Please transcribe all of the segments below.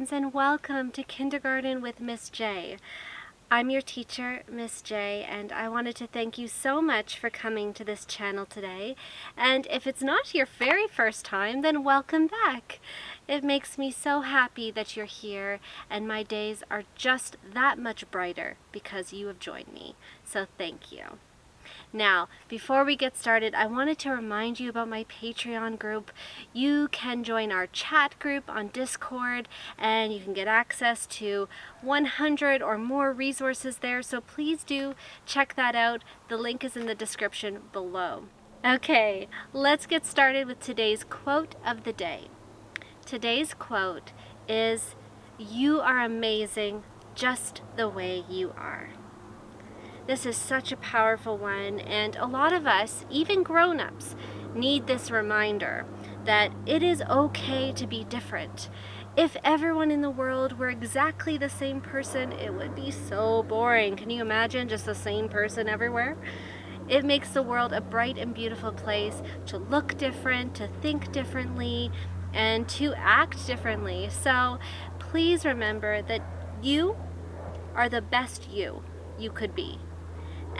friends, and welcome to Kindergarten with Miss J. I'm your teacher, Miss J, and I wanted to thank you so much for coming to this channel today. And if it's not your very first time, then welcome back. It makes me so happy that you're here, and my days are just that much brighter because you have joined me. So thank you. Now, before we get started, I wanted to remind you about my Patreon group. You can join our chat group on Discord, and you can get access to 100 or more resources there, so please do check that out. The link is in the description below. Okay, let's get started with today's quote of the day. Today's quote is, "You are amazing just the way you are." This is such a powerful one, and a lot of us, even grown-ups, need this reminder that it is okay to be different. If everyone in the world were exactly the same person, it would be so boring. Can you imagine just the same person everywhere? It makes the world a bright and beautiful place to look different, to think differently, and to act differently. So please remember that you are the best you could be.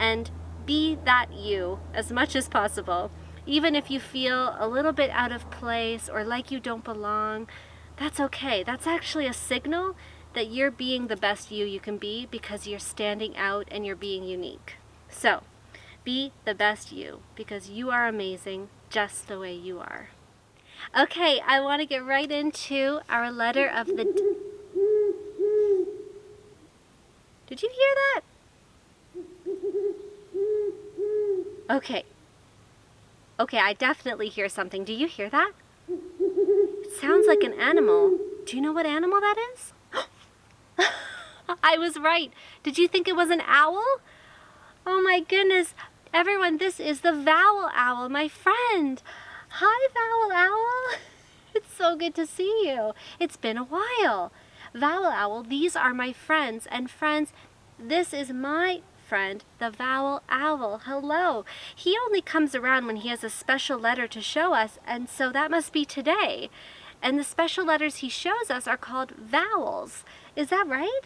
And be that you as much as possible. Even if you feel a little bit out of place or like you don't belong, that's okay. That's actually a signal that you're being the best you can be because you're standing out and you're being unique. So, be the best you because you are amazing just the way you are. Okay, I want to get right into our letter of the... Did you hear that? Okay, I definitely hear something. Do you hear that? It sounds like an animal. Do you know what animal that is? I was right. Did you think it was an owl? Oh my goodness. Everyone, this is the Vowel Owl, my friend. Hi, Vowel Owl. It's so good to see you. It's been a while. Vowel Owl, these are my friends. And friends, this is my friend, the Vowel Owl. Hello. He only comes around when he has a special letter to show us, and so that must be today. And the special letters he shows us are called vowels. Is that right?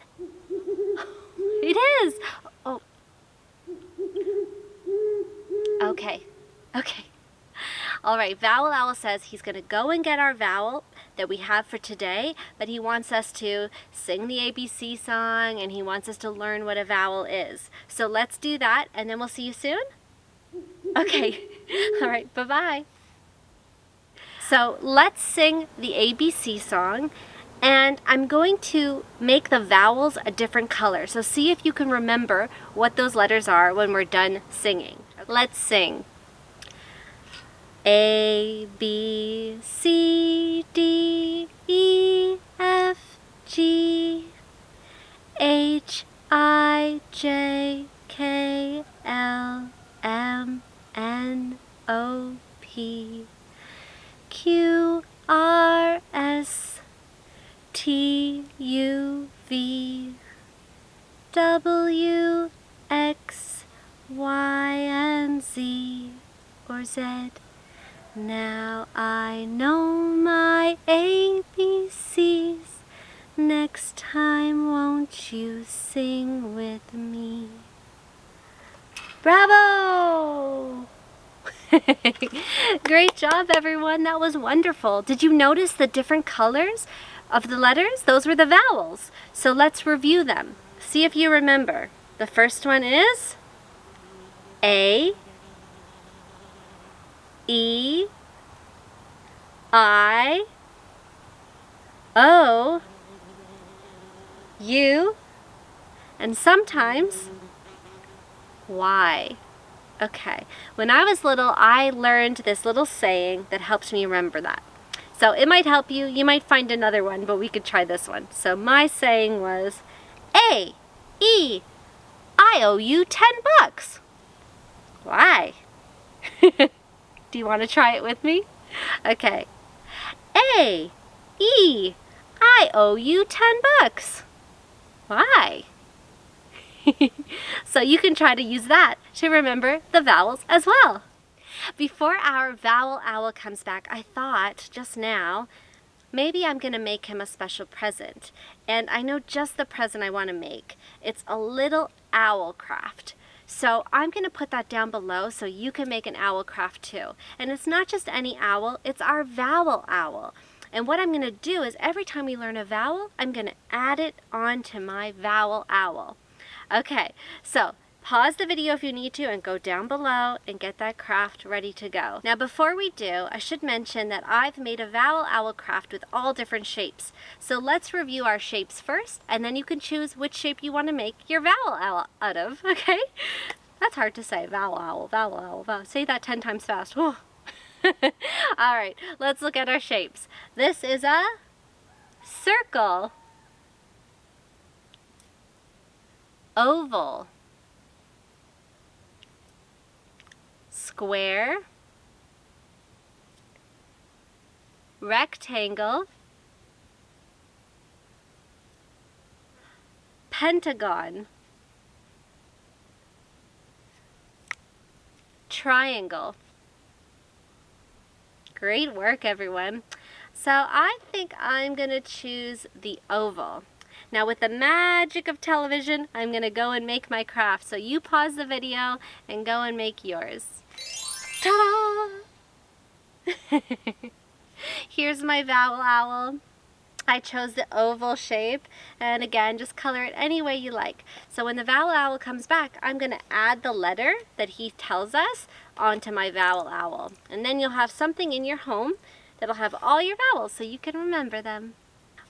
It is. Oh. Okay. All right, Vowel Owl says he's going to go and get our vowel that we have for today, but he wants us to sing the ABC song, and he wants us to learn what a vowel is. So let's do that, and then we'll see you soon? Okay. All right, bye-bye. So let's sing the ABC song, and I'm going to make the vowels a different color. So see if you can remember what those letters are when we're done singing. Let's sing. A, B, C, D, E, F, G, H, I, J, K, L, M, N, O, P, Q, R, S, T, U, V, W, X, Y, and Z, or Z. Now I know my ABCs. Next time, won't you sing with me? Bravo! Great job, everyone. That was wonderful. Did you notice the different colors of the letters? Those were the vowels. So let's review them. See if you remember. The first one is A, E, I, O, U, and sometimes Y. Okay, when I was little, I learned this little saying that helped me remember that. So it might help you. You might find another one, but we could try this one. So my saying was, A, E, I owe you $10. Why? Do you want to try it with me? Okay. A, E, I owe you $10. Why? So you can try to use that to remember the vowels as well. Before our Vowel Owl comes back, I thought just now maybe I'm going to make him a special present. And I know just the present I want to make. It's a little owl craft. So I'm going to put that down below so you can make an owl craft too. And it's not just any owl, it's our vowel owl. And what I'm going to do is every time we learn a vowel, I'm going to add it onto my vowel owl. Okay, so pause the video if you need to and go down below and get that craft ready to go. Now before we do, I should mention that I've made a vowel owl craft with all different shapes. So let's review our shapes first, and then you can choose which shape you want to make your vowel owl out of, okay? That's hard to say, vowel owl, vowel owl, vowel. Say that 10 times fast. All right, let's look at our shapes. This is a circle, oval, square, rectangle, pentagon, triangle. Great work, everyone. So I think I'm going to choose the oval. Now with the magic of television, I'm going to go and make my craft. So you pause the video and go and make yours. Ta-da! Here's my vowel owl. I chose the oval shape, and again, just color it any way you like. So when the vowel owl comes back, I'm going to add the letter that he tells us onto my vowel owl. And then you'll have something in your home that'll have all your vowels so you can remember them.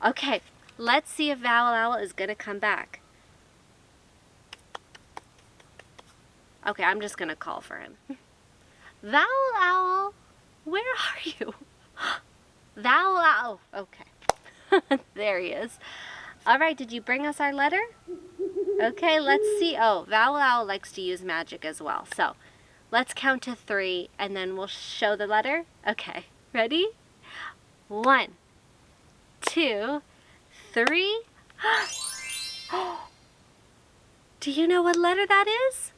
Okay, let's see if vowel owl is going to come back. Okay, I'm just going to call for him. Vowel owl, where are you? Vowel owl, okay. There he is. All right, did you bring us our letter? Okay, let's see. Oh, vowel owl likes to use magic as well. So let's count to 3 and then we'll show the letter. Okay, ready? 1, 2, 3. Do you know what letter that is?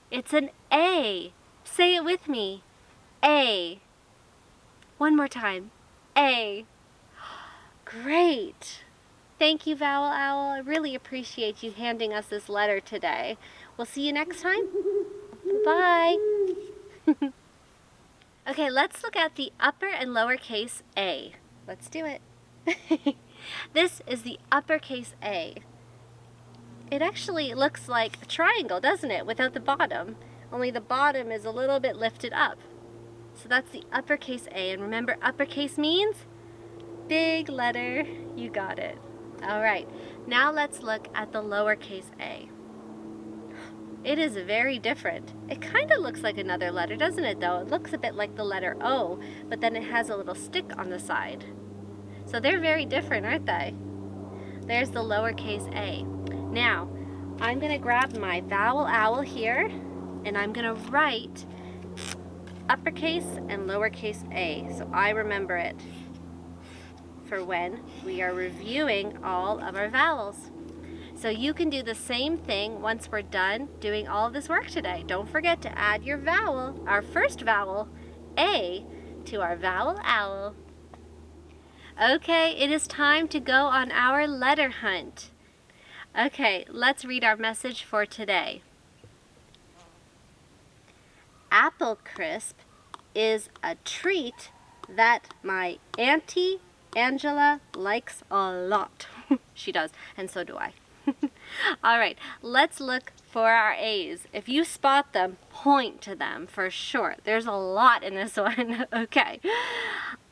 It's an A. Say it with me. A. One more time. A. Great! Thank you, Vowel Owl. I really appreciate you handing us this letter today. We'll see you next time. Bye! Okay, let's look at the upper and lowercase a. Let's do it. This is the uppercase A. It actually looks like a triangle, doesn't it, without the bottom? Only the bottom is a little bit lifted up. So that's the uppercase A. And remember, uppercase means big letter. You got it. All right, now let's look at the lowercase a. It is very different. It kind of looks like another letter, doesn't it, though? It looks a bit like the letter O, but then it has a little stick on the side. So they're very different, aren't they? There's the lowercase a. Now, I'm going to grab my vowel owl here, and I'm going to write uppercase and lowercase a, so I remember it for when we are reviewing all of our vowels. So you can do the same thing once we're done doing all of this work today. Don't forget to add your vowel, our first vowel, A, to our vowel owl. Okay, it is time to go on our letter hunt. Okay, let's read our message for today. Apple crisp is a treat that my Auntie Angela likes a lot. She does, and so do I. All right, let's look for our A's. If you spot them, point to them for sure. There's a lot in this one. Okay.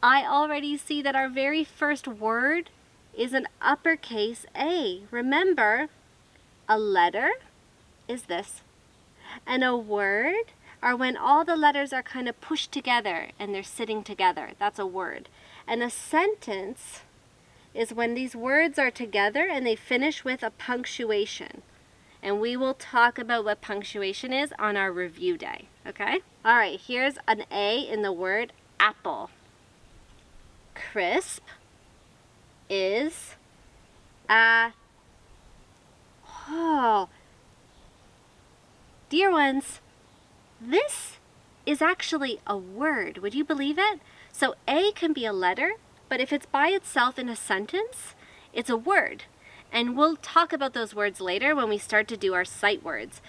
I already see that our very first word is an uppercase A. Remember, a letter is this, and a word are when all the letters are kind of pushed together and they're sitting together. That's a word. And a sentence is when these words are together and they finish with a punctuation. And we will talk about what punctuation is on our review day, okay? All right, here's an A in the word apple. Crisp is a, oh, dear ones, this is actually a word. Would you believe it? So A can be a letter but if it's by itself in a sentence, it's a word. And we'll talk about those words later when we start to do our sight words.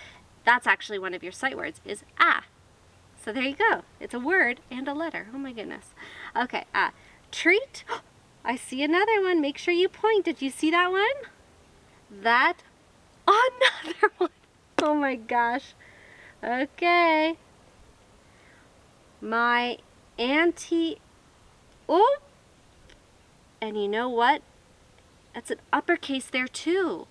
That's actually one of your sight words, is ah. So there you go. It's a word and a letter. Oh my goodness. Okay, treat. I see another one. Make sure you point. Did you see that one? That. Another one. Oh my gosh. Okay. My auntie. Oh. And you know what? That's an uppercase there too.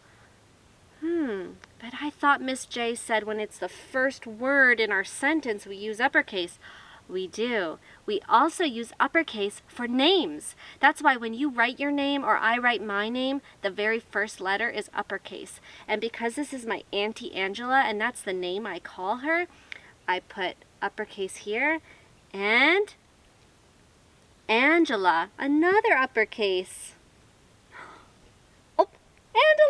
But I thought Miss J said when it's the first word in our sentence we use uppercase. We do. We also use uppercase for names. That's why when you write your name or I write my name, the very first letter is uppercase. And because this is my Auntie Angela and that's the name I call her, I put uppercase here and Angela, another uppercase. And a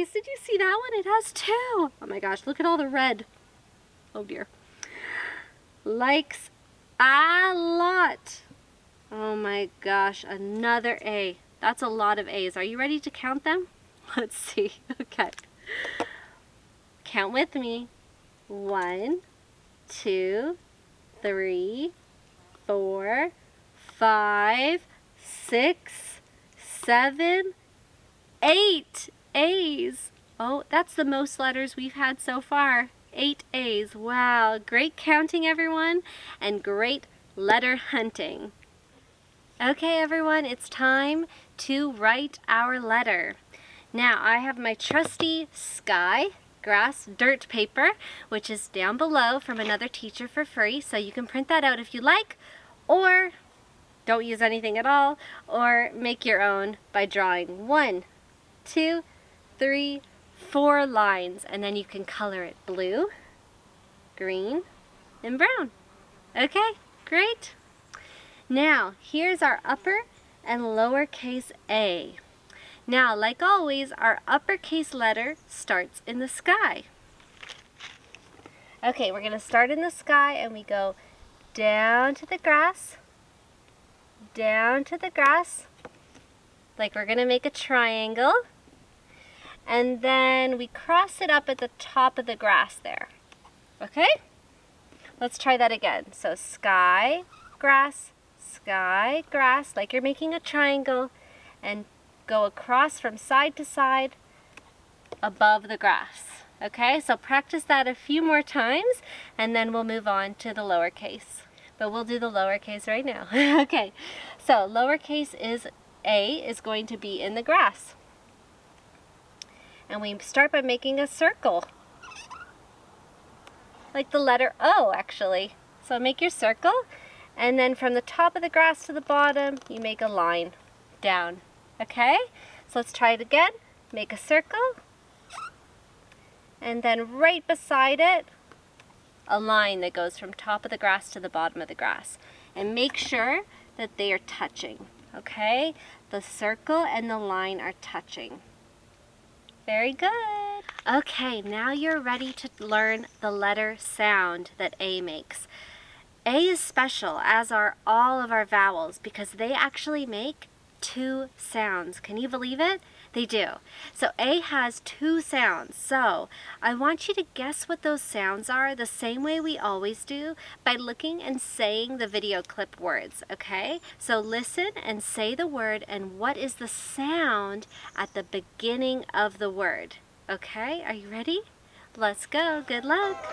lowercase. Did you see that one? It has two. Oh my gosh, look at all the red. Oh dear. Likes a lot. Oh my gosh, another A. That's a lot of A's. Are you ready to count them? Let's see. Okay. Count with me. 1, 2, 3, 4, 5, 6, 7, 8 A's. Oh, that's the most letters we've had so far. 8 A's. Wow. Great counting, everyone, and great letter hunting. Okay, everyone, it's time to write our letter. Now, I have my trusty sky grass dirt paper, which is down below from another teacher for free, so you can print that out if you like, or don't use anything at all, or make your own by drawing 1, 2, 3, 4 lines, and then you can color it blue, green, and brown. Okay, great. Now, here's our upper and lowercase a. Now, like always, our uppercase letter starts in the sky. Okay, we're going to start in the sky and we go down to the grass, like we're going to make a triangle. And then we cross it up at the top of the grass there. Okay? Let's try that again. So sky, grass, like you're making a triangle, and go across from side to side above the grass. Okay? So practice that a few more times, and then we'll move on to the lowercase. But we'll do the lowercase right now. Okay. So lowercase is A is going to be in the grass. And we start by making a circle. Like the letter O, actually. So make your circle, and then from the top of the grass to the bottom, you make a line down. Okay? So let's try it again. Make a circle, and then right beside it, a line that goes from top of the grass to the bottom of the grass. And make sure that they are touching. Okay? The circle and the line are touching. Very good. Okay, now you're ready to learn the letter sound that A makes. A is special, as are all of our vowels, because they actually make 2 sounds. Can you believe it? They do. So A has 2 sounds. So I want you to guess what those sounds are the same way we always do by looking and saying the video clip words, okay? So listen and say the word and what is the sound at the beginning of the word. Okay, are you ready? Let's go. Good luck.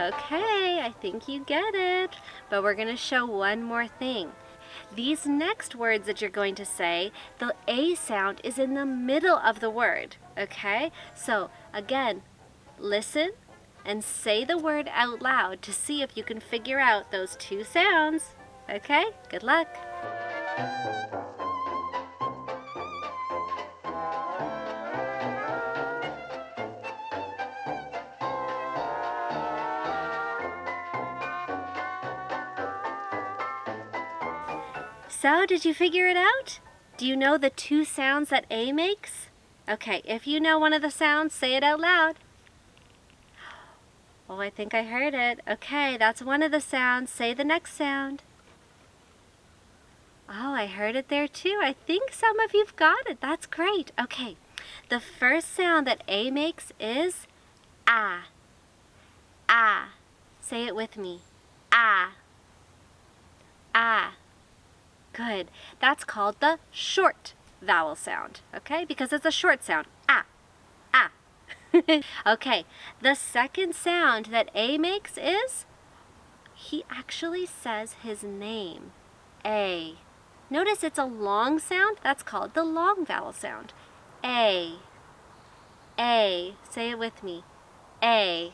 Okay, I think you get it, but we're going to show one more thing. These next words that you're going to say, the A sound is in the middle of the word, okay? So again, listen and say the word out loud to see if you can figure out those 2 sounds. Okay, good luck. So, did you figure it out? Do you know the two sounds that A makes? Okay, if you know one of the sounds, say it out loud. Oh, I think I heard it. Okay, that's one of the sounds. Say the next sound. Oh, I heard it there too. I think some of you've got it. That's great. Okay, the first sound that A makes is ah. Ah. Say it with me. Ah. Ah. Good. That's called the short vowel sound, okay? Because it's a short sound. Ah. Ah. Okay, the second sound that A makes is, he actually says his name. A. Notice it's a long sound. That's called the long vowel sound. A. A. Say it with me. A.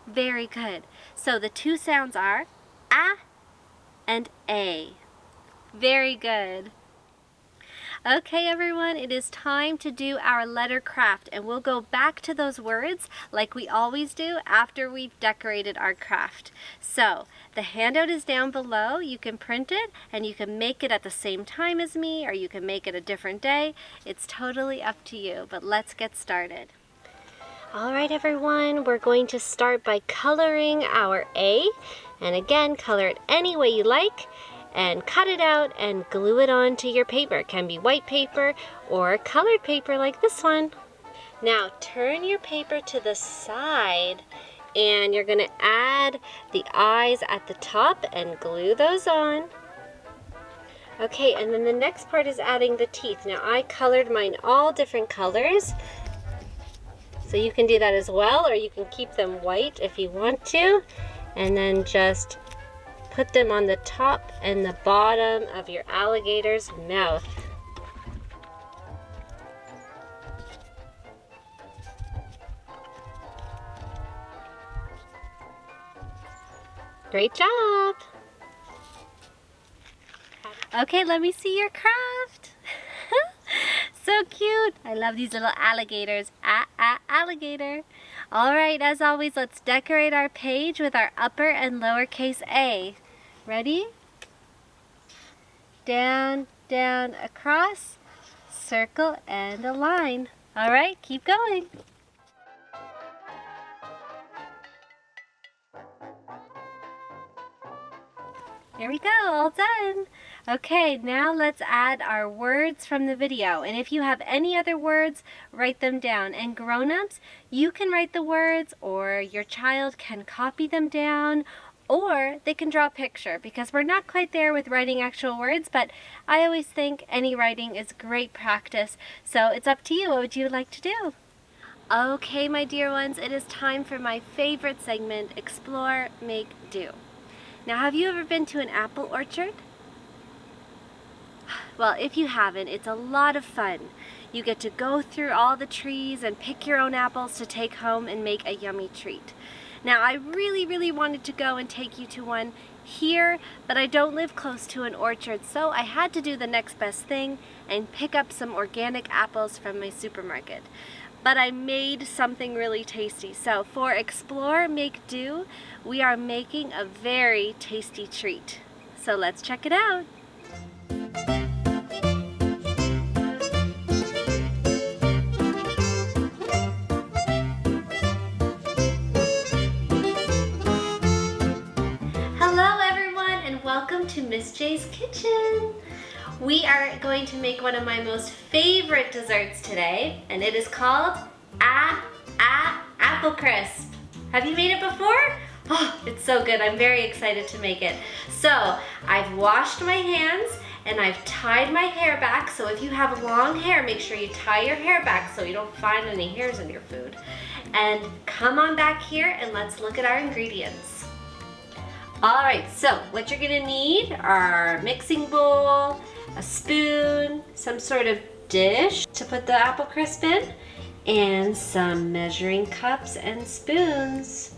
Very good. So the two sounds are ah and A. Very good. Okay, everyone, it is time to do our letter craft, and we'll go back to those words like we always do after we've decorated our craft. So, the handout is down below. You can print it, and you can make it at the same time as me, or you can make it a different day. It's totally up to you, but let's get started. All right, everyone, we're going to start by coloring our A, and again, color it any way you like. And cut it out and glue it onto your paper. It can be white paper or colored paper like this one. Now turn your paper to the side and you're going to add the eyes at the top and glue those on. Okay, and then the next part is adding the teeth. Now I colored mine all different colors, so you can do that as well, or you can keep them white if you want to, and then just put them on the top and the bottom of your alligator's mouth. Great job! Okay, let me see your craft. So cute! I love these little alligators. Alligator. Alright, as always, let's decorate our page with our upper and lowercase a. Ready? Down, down, across, circle, and a line. Alright, keep going. There we go, all done. Okay, now let's add our words from the video. And if you have any other words, write them down. And grown-ups, you can write the words, or your child can copy them down, or they can draw a picture, because we're not quite there with writing actual words, but I always think any writing is great practice. So it's up to you. What would you like to do? Okay, my dear ones, it is time for my favorite segment, Explore, Make, Do. Now, have you ever been to an apple orchard? Well, if you haven't, it's a lot of fun. You get to go through all the trees and pick your own apples to take home and make a yummy treat. Now, I really wanted to go and take you to one here, but I don't live close to an orchard, so I had to do the next best thing and pick up some organic apples from my supermarket. But I made something really tasty. So for Explore, Make, Do, we are making a very tasty treat. So let's check it out. Hello everyone, and welcome to Miss J's Kitchen. We are going to make one of my most favorite desserts today, and it is called Apple Crisp. Have you made it before? Oh, it's so good. I'm very excited to make it. So, I've washed my hands and I've tied my hair back. So if you have long hair, make sure you tie your hair back so you don't find any hairs in your food. And come on back here and let's look at our ingredients. Alright, so what you're gonna need are a mixing bowl, a spoon, some sort of dish to put the apple crisp in, and some measuring cups and spoons.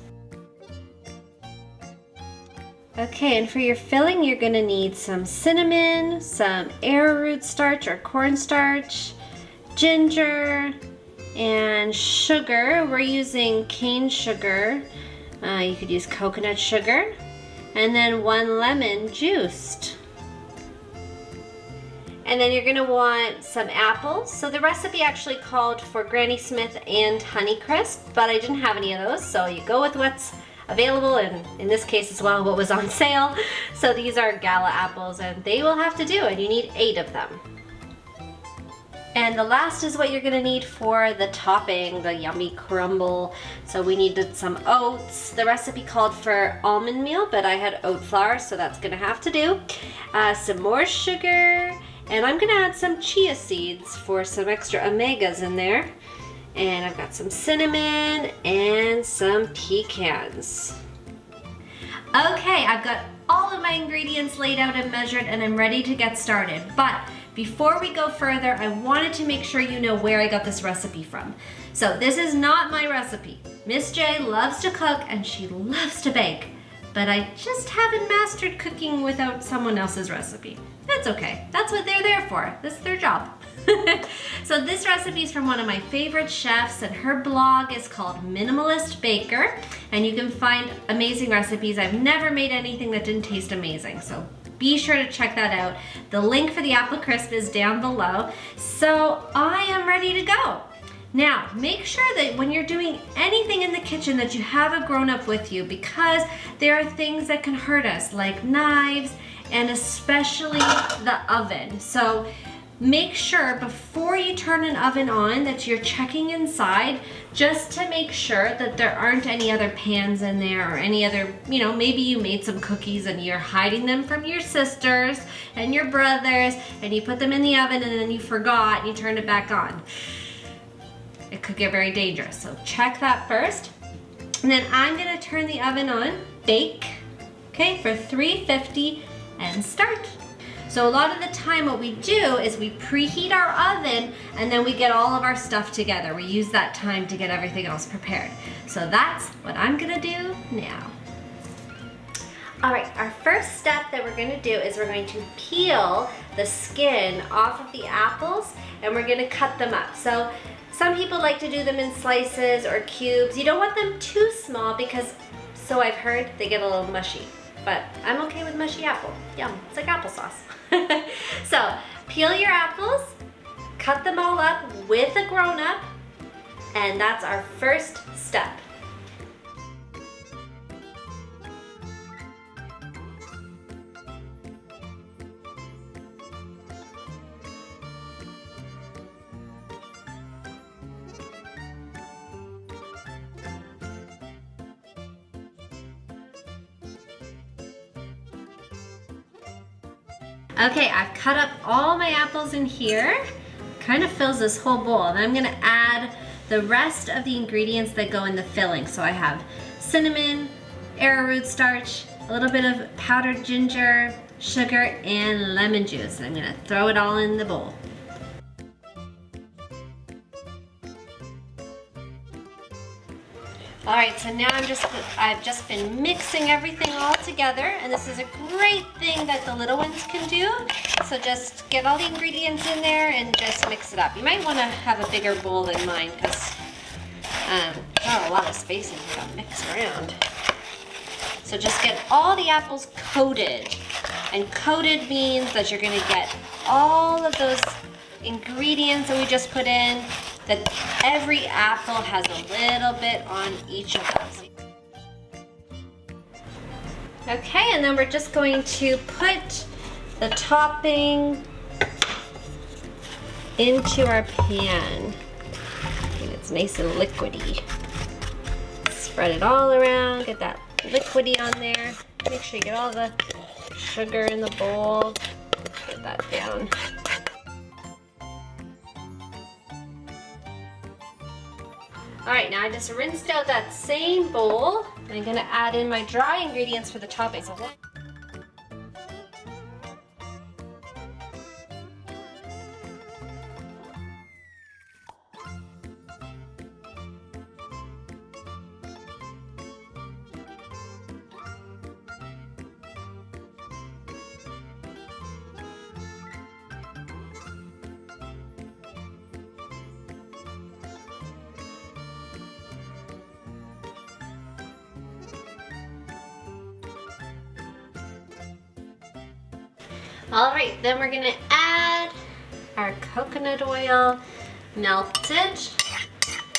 Okay, and for your filling, you're gonna need some cinnamon, some arrowroot starch or cornstarch, ginger, and sugar. We're using cane sugar. You could use coconut sugar. And then 1 lemon juiced. And then you're gonna want some apples. So the recipe actually called for Granny Smith and Honeycrisp, but I didn't have any of those, so you go with what's available, and in this case as well, what was on sale. So these are gala apples, and they will have to do, and you need 8 of them. And the last is what you're gonna need for the topping, the yummy crumble. So we needed some oats. The recipe called for almond meal, but I had oat flour, so that's gonna have to do. Some more sugar, and I'm gonna add some chia seeds for some extra omegas in there. And I've got some cinnamon and some pecans. Okay, I've got all of my ingredients laid out and measured, and I'm ready to get started. But before we go further, I wanted to make sure you know where I got this recipe from. So this is not my recipe. Miss J loves to cook and she loves to bake, but I just haven't mastered cooking without someone else's recipe. That's okay. That's what they're there for. That's their job. So this recipe is from one of my favorite chefs, and her blog is called Minimalist Baker, and you can find amazing recipes. I've never made anything that didn't taste amazing, so be sure to check that out. The link for the apple crisp is down below. So I am ready to go. Now, make sure that when you're doing anything in the kitchen that you have a grown-up with you, because there are things that can hurt us, like knives, and especially the oven. So make sure before you turn an oven on that you're checking inside, just to make sure that there aren't any other pans in there or any other, maybe you made some cookies and you're hiding them from your sisters and your brothers, and you put them in the oven and then you forgot and you turned it back on. It could get very dangerous, so check that first. And then I'm gonna turn the oven on, bake, okay, for 350 and start. So a lot of the time what we do is we preheat our oven and then we get all of our stuff together. We use that time to get everything else prepared. So that's what I'm gonna do now. All right, our first step that we're gonna do is we're going to peel the skin off of the apples and we're gonna cut them up. So some people like to do them in slices or cubes. You don't want them too small because, so I've heard, they get a little mushy. But I'm okay with mushy apple. Yum, it's like applesauce. So peel your apples, cut them all up with a grown-up, and that's our first step. Okay, I've cut up all my apples in here. Kind of fills this whole bowl. And I'm gonna add the rest of the ingredients that go in the filling. So I have cinnamon, arrowroot starch, a little bit of powdered ginger, sugar, and lemon juice. And I'm gonna throw it all in the bowl. All right, so now I've just been mixing everything all together, and this is a great thing that the little ones can do. So just get all the ingredients in there and just mix it up. You might want to have a bigger bowl than mine because not a lot of space in here to mix around. So just get all the apples coated, and coated means that you're going to get all of those ingredients that we just put in, that every apple has a little bit on each of those. Okay, and then we're just going to put the topping into our pan. And it's nice and liquidy. Spread it all around, get that liquidy on there. Make sure you get all the sugar in the bowl. Get that down. All right, now I just rinsed out that same bowl. I'm gonna add in my dry ingredients for the topping. So all right, then we're gonna add our coconut oil melted.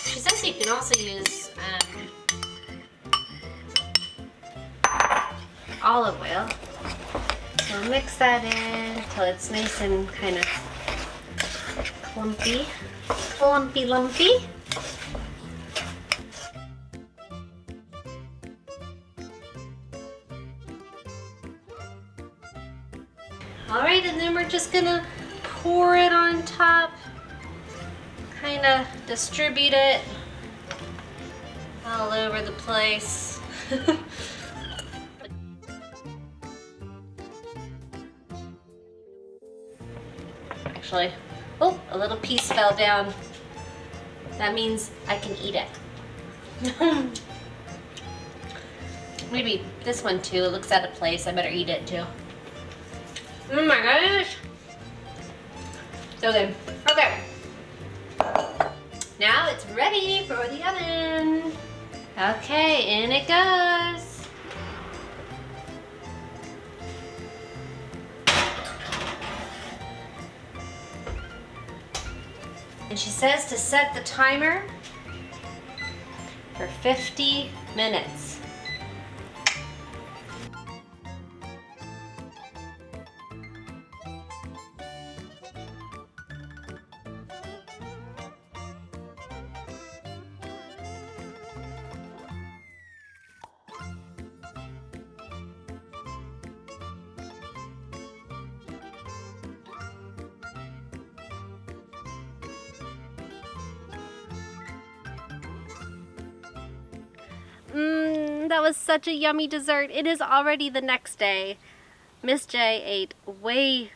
She says you can also use olive oil. So mix that in until it's nice and kind of lumpy. Alright, and then we're just gonna pour it on top, kind of distribute it all over the place. Actually, oh, a little piece fell down. That means I can eat it. Maybe this one too, it looks out of place. I better eat it too. Oh my gosh. So good. Okay. Now it's ready for the oven. Okay, in it goes. And she says to set the timer for 50 minutes. That was such a yummy dessert. It is already the next day. Miss J ate way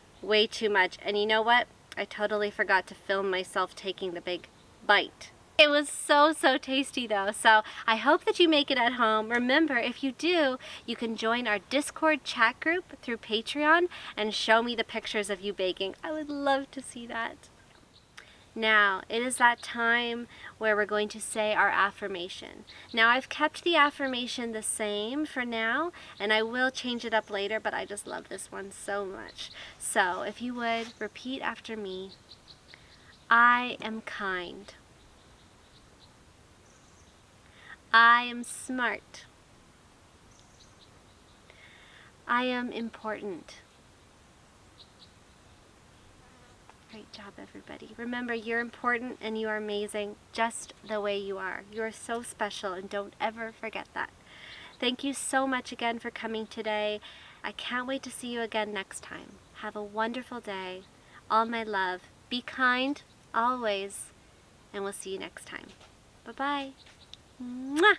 too much. And you know what? I totally forgot to film myself taking the big bite. It was so tasty though. So I hope that you make it at home. Remember, if you do, you can join our Discord chat group through Patreon and show me the pictures of you baking. I would love to see that. Now, it is that time where we're going to say our affirmation. Now, I've kept the affirmation the same for now, and I will change it up later, but I just love this one so much. So, if you would, repeat after me. I am kind. I am smart. I am important. Great job, everybody. Remember, you're important and you are amazing just the way you are. You are so special, and don't ever forget that. Thank you so much again for coming today. I can't wait to see you again next time. Have a wonderful day. All my love. Be kind, always, and we'll see you next time. Bye-bye. Mwah!